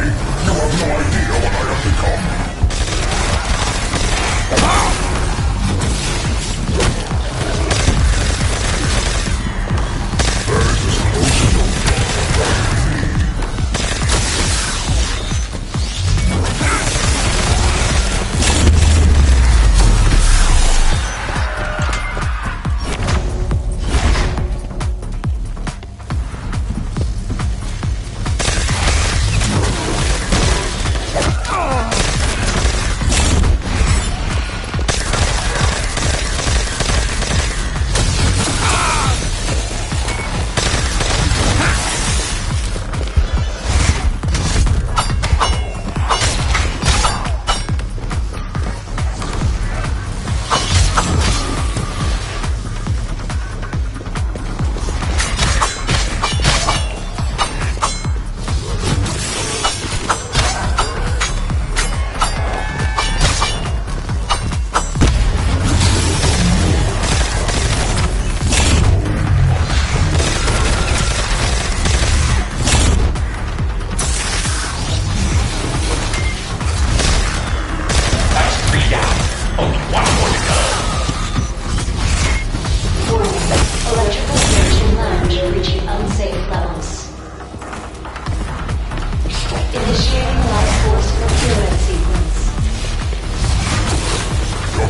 A: You have no idea what I have become.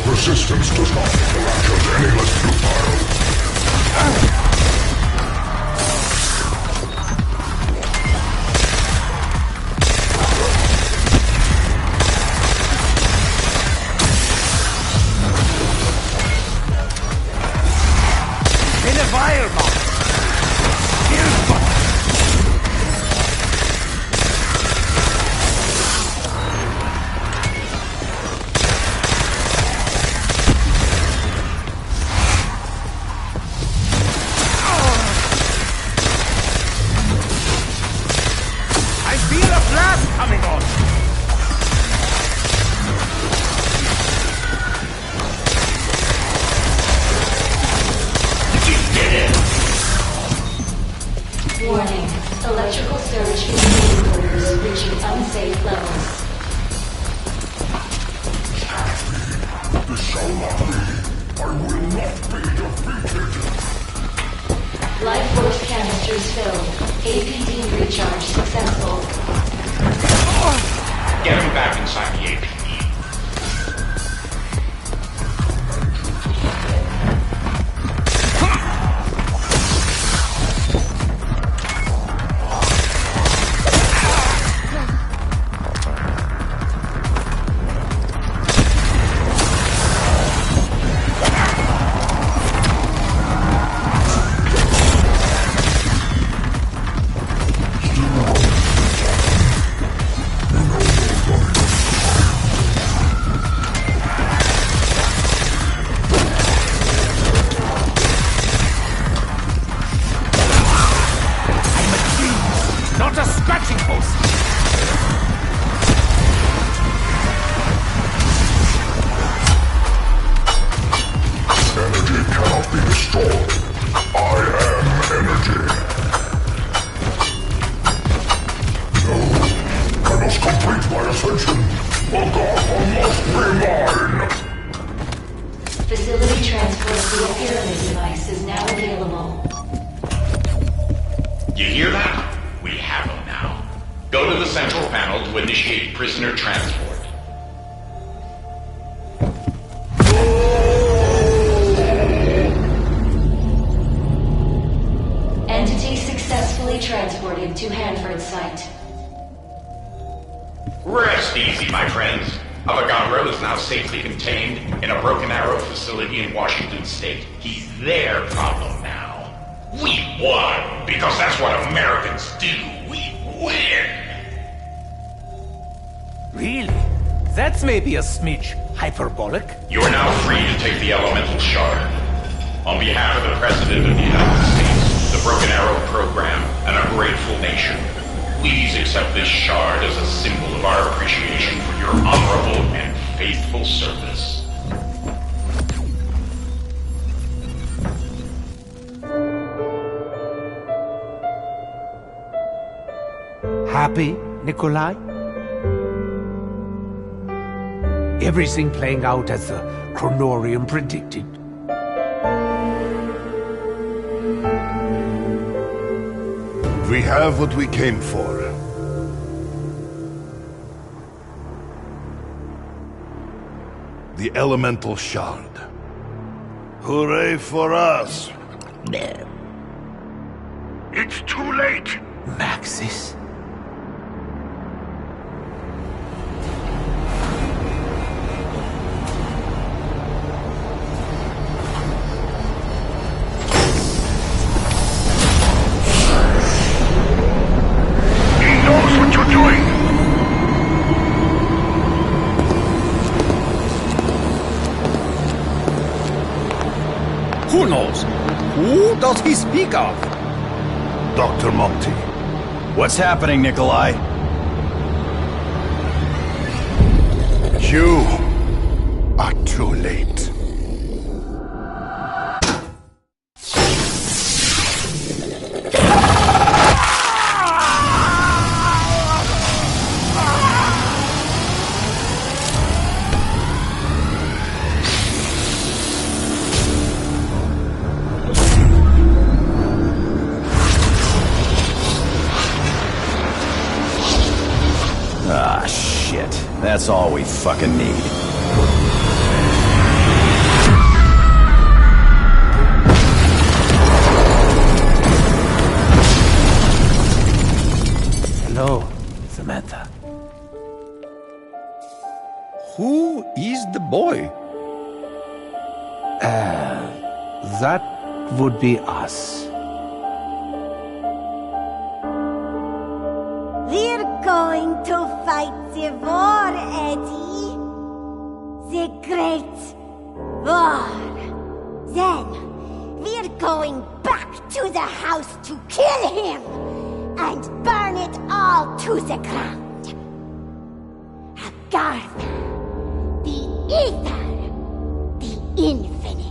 A: Persistence does not make the actions any less futile.
B: In a vial box. Coming on!
C: Warning. Electrical surge in main quarters reaching unsafe levels.
A: This shall not be. I will not be defeated.
C: Life force canisters filled. APD recharge successful.
D: Get him back inside the APD.
B: Not a scratching post!
A: Energy cannot be destroyed. I am energy. No, I must complete my ascension. Golgotha must be mine.
C: Facility transport via pyramid device is now available.
D: You hear that? We have him now. Go to the central panel to initiate prisoner transport.
C: Entity successfully transported to Hanford site.
D: Rest easy, my friends. Avogadro is now safely contained in a Broken Arrow facility in Washington State. He's their problem now. We won, because that's what Americans do. We win.
B: Really? That's maybe a smidge hyperbolic.
D: You are now free to take the elemental shard. On behalf of the President of the United States, the Broken Arrow program, and a grateful nation, please accept this shard as a symbol of our appreciation for your honorable and faithful service.
B: Happy, Nikolai? Everything playing out as the Chronorium predicted.
A: We have what we came for. The elemental shard. Hooray for us!
G: It's too late!
B: Maxis?
G: He knows what you're doing!
H: Who knows? Who does he speak of?
A: Dr. Monty.
H: What's happening, Nikolai?
A: You are too late.
H: Ah, shit. That's all we fucking need.
B: Hello, Samantha.
H: Who is the boy?
B: That would be us.
I: We're going to fight the war, Eddie. The great war. Then, we're going back to the house to kill him and burn it all to the ground. Agartha, the ether, the infinite.